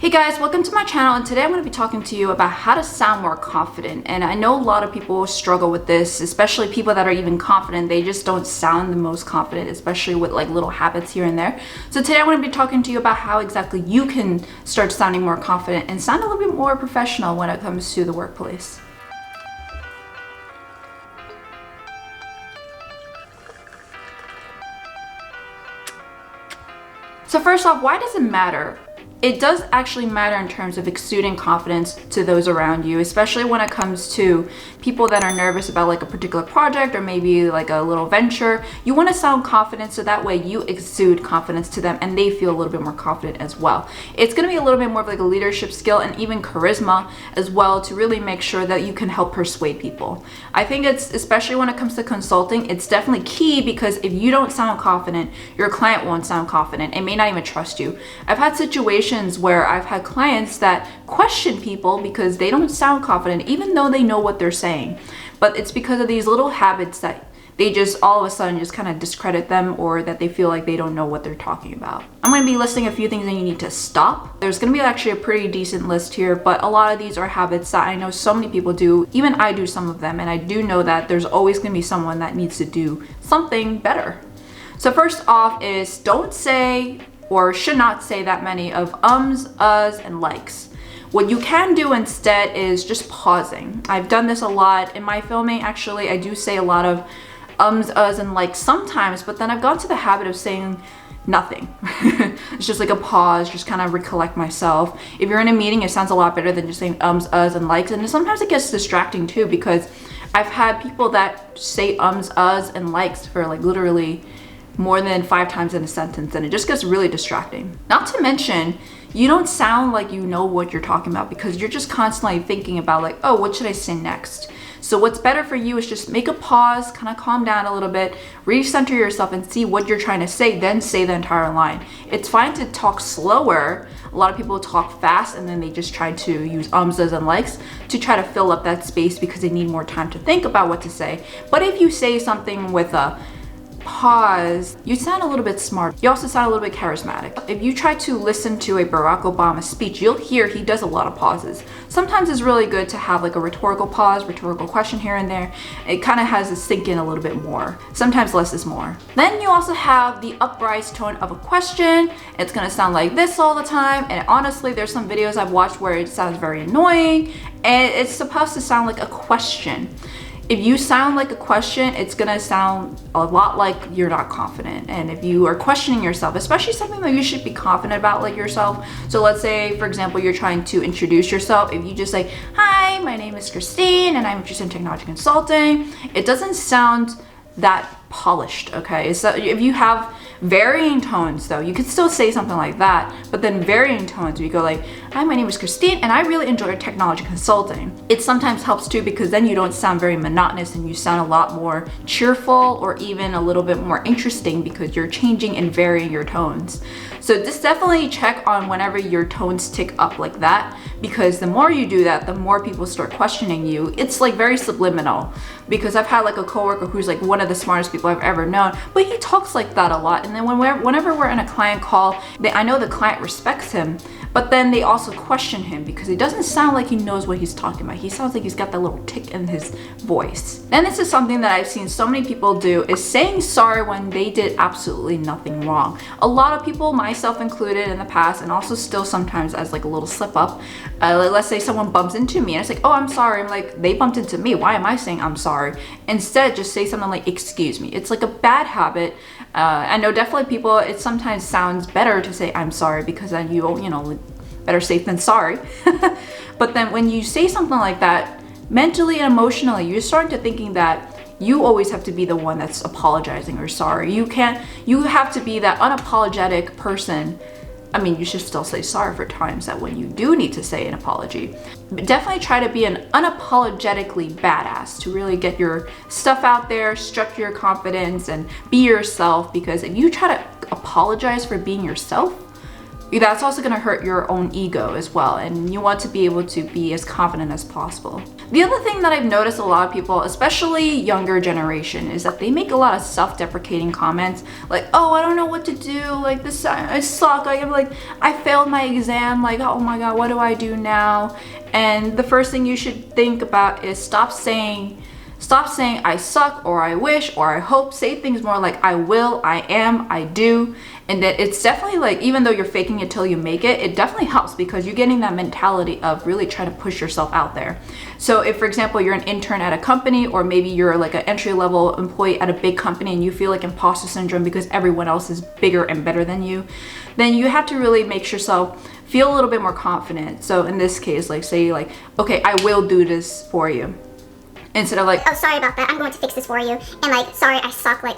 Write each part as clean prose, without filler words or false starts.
Hey guys, welcome to my channel, and today I'm going to be talking to you about how to sound more confident. And I know a lot of people struggle with this, especially people that are even confident. They just don't sound the most confident, especially with like little habits here and there. So today I'm going to be talking to you about how exactly you can start sounding more confident and sound a little bit more professional when it comes to the workplace. So first off, why does it matter? It does actually matter in terms of exuding confidence to those around you, especially when it comes to people that are nervous about like a particular project or maybe like a little venture. You want to sound confident so that way you exude confidence to them and they feel a little bit more confident as well. It's going to be a little bit more of like a leadership skill and even charisma as well to really make sure that you can help persuade people. I think it's, especially when it comes to consulting, it's definitely key, because if you don't sound confident, your client won't sound confident and may not even trust you. I've had situations where I've had clients that question people because they don't sound confident even though they know what they're saying, but it's because of these little habits that they just all of a sudden just kind of discredit them, or that they feel like they don't know what they're talking about. I'm going to be listing a few things that you need to stop. There's going to be actually a pretty decent list here, but a lot of these are habits that I know so many people do. Even I do some of them, and I do know that there's always going to be someone that needs to do something better. So first off is don't say or should not say that many of ums, uhs, and likes. What you can do instead is just pausing. I've done this a lot in my filming. Actually, I do say a lot of ums, uhs, and likes sometimes, but then I've gone to the habit of saying nothing. It's just like a pause, just kind of recollect myself. If you're in a meeting, it sounds a lot better than just saying ums, uhs, and likes. And sometimes it gets distracting too, because I've had people that say ums, uhs, and likes for like literally more than 5 times in a sentence, and it just gets really distracting. Not to mention, you don't sound like you know what you're talking about because you're just constantly thinking about like, oh, what should I say next? So what's better for you is just make a pause, kind of calm down a little bit, recenter yourself and see what you're trying to say, then say the entire line. It's fine to talk slower. A lot of people talk fast and then they just try to use ums, uhs, and likes to try to fill up that space because they need more time to think about what to say. But if you say something with a pause, you sound a little bit smart. You also sound a little bit charismatic. If you try to listen to a Barack Obama speech, you'll hear he does a lot of pauses. Sometimes it's really good to have like a rhetorical pause, rhetorical question here and there. It kind of has to sink in a little bit more. Sometimes less is more. Then you also have the uprise tone of a question. It's gonna sound like this all the time, and honestly, there's some videos I've watched where it sounds very annoying, and it's supposed to sound like a question. If you sound like a question, it's gonna sound a lot like you're not confident. And if you are questioning yourself, especially something that you should be confident about, like yourself. So let's say, for example, you're trying to introduce yourself. If you just say, hi, my name is Christine and I'm interested in technology consulting, it doesn't sound that polished, okay? So if you have varying tones though, you could still say something like that, but then varying tones, you go like, hi, my name is Christine and I really enjoy technology consulting. It sometimes helps too, because then you don't sound very monotonous and you sound a lot more cheerful or even a little bit more interesting because you're changing and varying your tones. So just definitely check on whenever your tones tick up like that, because the more you do that, the more people start questioning you. It's like very subliminal, because I've had like a coworker who's like one of the smartest people I've ever known, but he talks like that a lot. And then whenever we're in a client call, I know the client respects him, but then they also question him because it doesn't sound like he knows what he's talking about. He sounds like he's got that little tick in his voice. And this is something that I've seen so many people do, is saying sorry when they did absolutely nothing wrong. A lot of people, myself included in the past, and also still sometimes as like a little slip up, let's say someone bumps into me and it's like, oh, I'm sorry. I'm like, they bumped into me. Why am I saying I'm sorry? Instead, just say something like, excuse me. It's like a bad habit. I know definitely people, it sometimes sounds better to say I'm sorry, because then you know, better safe than sorry. But then when you say something like that, mentally and emotionally, you're starting to thinking that you always have to be the one that's apologizing or sorry. You have to be that unapologetic person. I mean, you should still say sorry for times that when you do need to say an apology. But definitely try to be an unapologetically badass to really get your stuff out there, structure your confidence, and be yourself. Because if you try to apologize for being yourself, that's also going to hurt your own ego as well, and you want to be able to be as confident as possible. The other thing that I've noticed a lot of people, especially younger generation, is that they make a lot of self-deprecating comments like, oh, I don't know what to do, like this, I suck, like I failed my exam, like oh my god, what do I do now? And the first thing you should think about is stop saying I suck, or I wish, or I hope. Say things more like I will, I am, I do. And that it's definitely like, even though you're faking it till you make it, it definitely helps because you're getting that mentality of really trying to push yourself out there. So if, for example, you're an intern at a company, or maybe you're like an entry-level employee at a big company and you feel like imposter syndrome because everyone else is bigger and better than you, then you have to really make yourself feel a little bit more confident. So in this case, like say like, okay, I will do this for you. Instead of like, oh, sorry about that, I'm going to fix this for you. And like, sorry, I suck, like,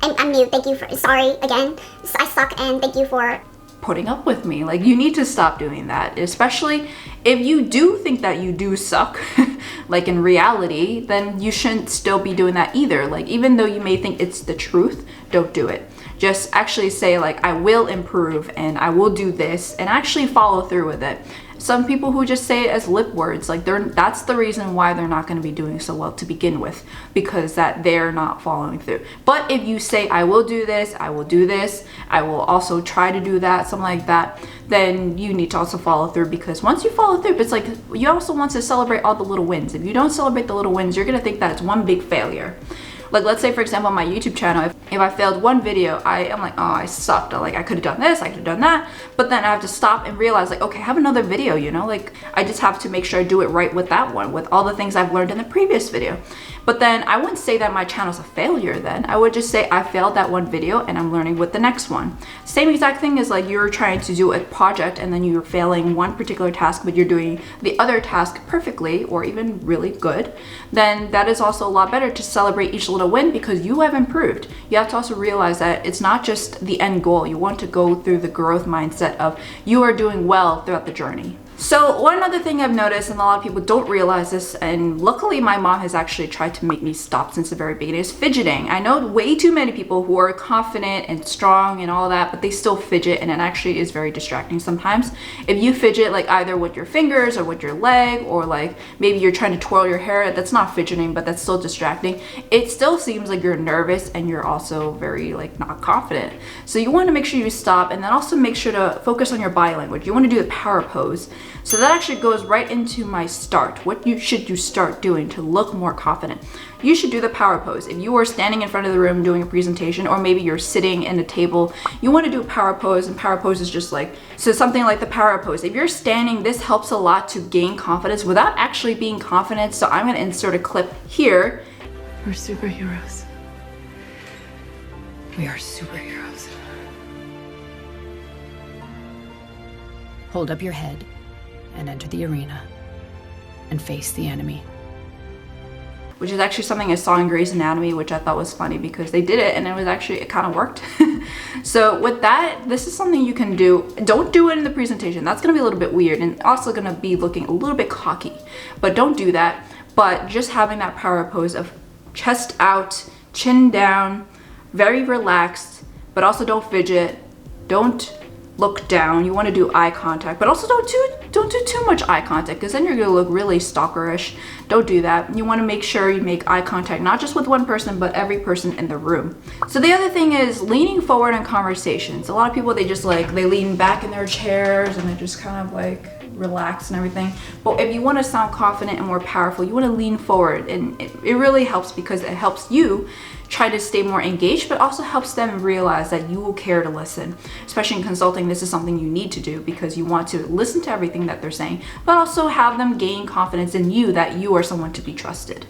I'm new, thank you for, sorry again, I suck and thank you for putting up with me. Like, you need to stop doing that, especially if you do think that you do suck, like in reality, then you shouldn't still be doing that either. Like, even though you may think it's the truth, don't do it. Just actually say like, I will improve and I will do this, and actually follow through with it. Some people who just say it as lip words, like that's the reason why they're not going to be doing so well to begin with, because that they're not following through. But if you say, I will do this, I will do this, I will also try to do that, something like that, then you need to also follow through, because once you follow through, it's like you also want to celebrate all the little wins. If you don't celebrate the little wins, you're going to think that it's one big failure. Like, let's say, for example, on my YouTube channel, if I failed one video, I'm like, oh, I sucked. Like, I could have done this, I could have done that. But then I have to stop and realize, like, okay, I have another video, you know? Like, I just have to make sure I do it right with that one, with all the things I've learned in the previous video. But then I wouldn't say that my channel's a failure then. I would just say I failed that one video and I'm learning with the next one. Same exact thing as like you're trying to do a project and then you're failing one particular task, but you're doing the other task perfectly or even really good. Then that is also a lot better to celebrate each little win because you have improved. You have to also realize that it's not just the end goal. You want to go through the growth mindset of you are doing well throughout the journey. So one other thing I've noticed, and a lot of people don't realize this, and luckily my mom has actually tried to make me stop since the very beginning, is fidgeting. I know way too many people who are confident and strong and all that, but they still fidget, and it actually is very distracting sometimes. If you fidget like either with your fingers or with your leg, or like maybe you're trying to twirl your hair, that's not fidgeting, but that's still distracting. It still seems like you're nervous and you're also very like not confident. So you want to make sure you stop, and then also make sure to focus on your body language. You want to do the power pose. So that actually goes right into my start. What should you start doing to look more confident? You should do the power pose. If you are standing in front of the room doing a presentation, or maybe you're sitting in a table, you want to do a power pose, and power pose is just like, so something like the power pose. If you're standing, this helps a lot to gain confidence without actually being confident. So I'm going to insert a clip here. We're superheroes. We are superheroes. Hold up your head and enter the arena and face the enemy. Which is actually something I saw in Grey's Anatomy, which I thought was funny because they did it and it kind of worked. So with that, this is something you can do. Don't do it in the presentation. That's going to be a little bit weird and also going to be looking a little bit cocky, but don't do that. But just having that power pose of chest out, chin down, very relaxed, but also don't fidget, don't look down. You want to do eye contact, but also don't do too much eye contact, because then you're going to look really stalkerish. Don't do that. You want to make sure you make eye contact not just with one person, but every person in the room. So the other thing is leaning forward in conversations. A lot of people, they lean back in their chairs and they just kind of like relax and everything. But if you want to sound confident and more powerful, you want to lean forward, and it really helps because it helps you try to stay more engaged, but also helps them realize that you will care to listen. Especially in consulting, this is something you need to do because you want to listen to everything that they're saying, but also have them gain confidence in you that you are someone to be trusted.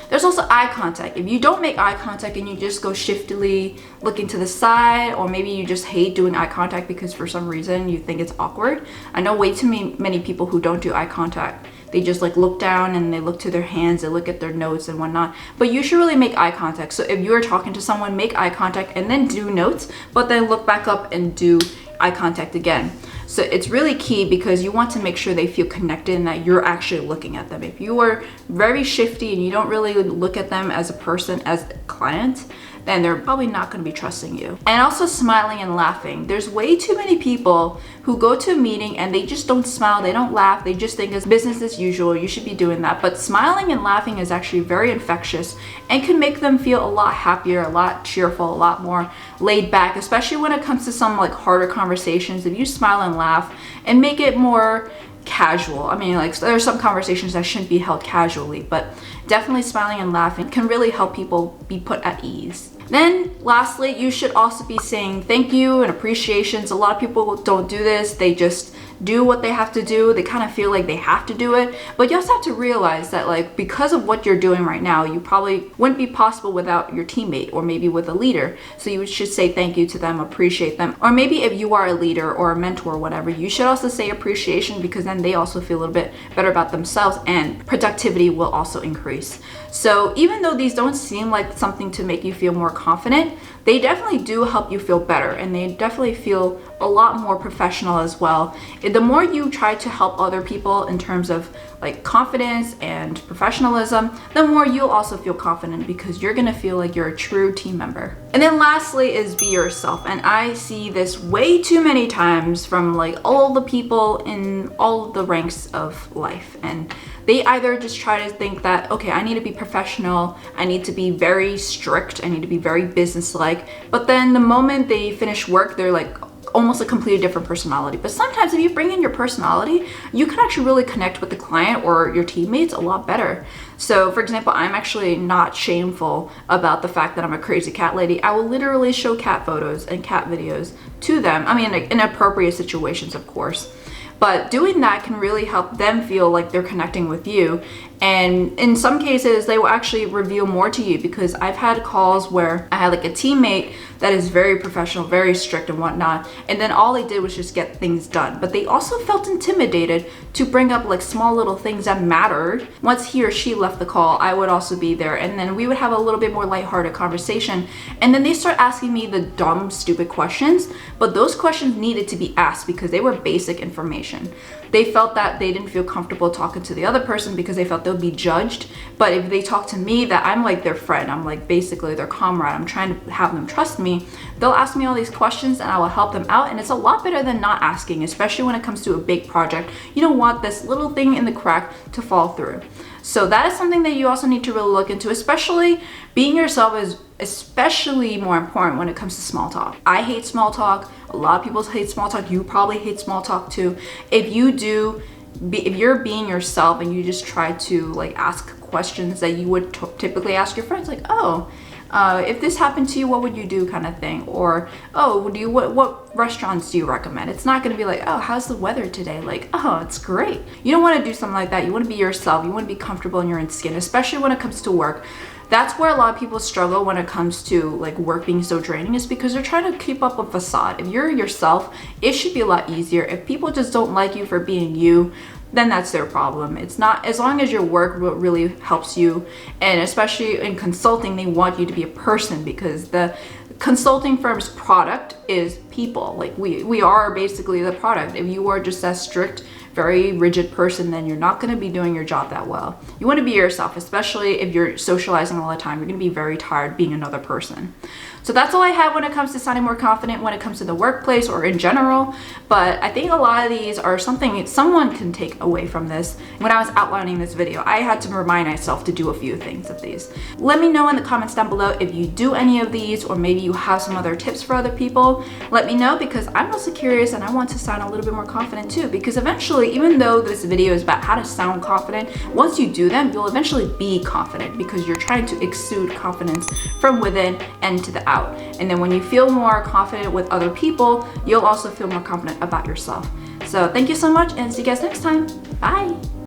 There's also eye contact. If you don't make eye contact and you just go shiftily looking to the side, or maybe you just hate doing eye contact because for some reason you think it's awkward. I know way too many people who don't do eye contact. They just like look down and they look to their hands, they look at their notes and whatnot. But you should really make eye contact. So if you're talking to someone, make eye contact and then do notes, but then look back up and do eye contact again. So it's really key because you want to make sure they feel connected and that you're actually looking at them. If you are very shifty and you don't really look at them as a person, as a client, then they're probably not going to be trusting you. And also smiling and laughing. There's way too many people who go to a meeting and they just don't smile, they don't laugh, they just think it's business as usual, you should be doing that. But smiling and laughing is actually very infectious and can make them feel a lot happier, a lot cheerful, a lot more laid back, especially when it comes to some like harder conversations. If you smile and laugh and make it more casual. I mean, like, there are some conversations that shouldn't be held casually, but definitely smiling and laughing can really help people be put at ease. Then lastly, you should also be saying thank you and appreciations. A lot of people don't do this. They just do what they have to do. They kind of feel like they have to do it. But you also have to realize that, like, because of what you're doing right now, you probably wouldn't be possible without your teammate or maybe with a leader. So you should say thank you to them, appreciate them. Or maybe if you are a leader or a mentor or whatever, you should also say appreciation, because then they also feel a little bit better about themselves and productivity will also increase. So even though these don't seem like something to make you feel more confident, they definitely do help you feel better, and they definitely feel a lot more professional as well. The more you try to help other people in terms of like confidence and professionalism, the more you'll also feel confident, because you're gonna feel like you're a true team member. And then lastly is be yourself. And I see this way too many times from like all the people in all of the ranks of life. And they either just try to think that, okay, I need to be professional, I need to be very strict, I need to be very businesslike. But then the moment they finish work, they're like almost a completely different personality. But sometimes if you bring in your personality, you can actually really connect with the client or your teammates a lot better. So for example, I'm actually not shameful about the fact that I'm a crazy cat lady. I will literally show cat photos and cat videos to them. I mean, like, in appropriate situations, of course. But doing that can really help them feel like they're connecting with you. And in some cases, they will actually reveal more to you, because I've had calls where I had like a teammate that is very professional, very strict and whatnot. And then all they did was just get things done. But they also felt intimidated to bring up like small little things that mattered. Once he or she left the call, I would also be there. And then we would have a little bit more lighthearted conversation. And then they start asking me the dumb, stupid questions. But those questions needed to be asked because they were basic information. They felt that they didn't feel comfortable talking to the other person because they felt they'll be judged. But if they talk to me, that I'm like their friend, I'm like basically their comrade, I'm trying to have them trust me, they'll ask me all these questions and I will help them out. And it's a lot better than not asking, especially when it comes to a big project. You don't want this little thing in the crack to fall through. So that is something that you also need to really look into, especially being yourself is especially more important when it comes to small talk. I hate small talk. A lot of people hate small talk. You probably hate small talk too. If you're being yourself and you just try to like ask questions that you would typically ask your friends, like, oh, if this happened to you, what would you do, kind of thing? Or, oh, what restaurants do you recommend? It's not going to be like, oh, how's the weather today? Like, oh, it's great. You don't want to do something like that. You want to be yourself. You want to be comfortable in your own skin, especially when it comes to work. That's where a lot of people struggle when it comes to like work being so draining, is because they're trying to keep up a facade. If you're yourself, it should be a lot easier. If people just don't like you for being you, then that's their problem. It's not, as long as your work really helps you, and especially in consulting, they want you to be a person, because the consulting firm's product is people. Like we are basically the product. If you are just that strict, very rigid person, then you're not going to be doing your job that well. You want to be yourself, especially if you're socializing all the time. You're going to be very tired being another person. So that's all I have when it comes to sounding more confident when it comes to the workplace or in general. But I think a lot of these are something someone can take away from this. When I was outlining this video, I had to remind myself to do a few things of these. Let me know in the comments down below if you do any of these, or maybe you have some other tips for other people. Let me know, because I'm also curious and I want to sound a little bit more confident too. Because eventually, even though this video is about how to sound confident, once you do them, you'll eventually be confident, because you're trying to exude confidence from within and to the out. And then when you feel more confident with other people, you'll also feel more confident about yourself. So thank you so much, and see you guys next time. Bye.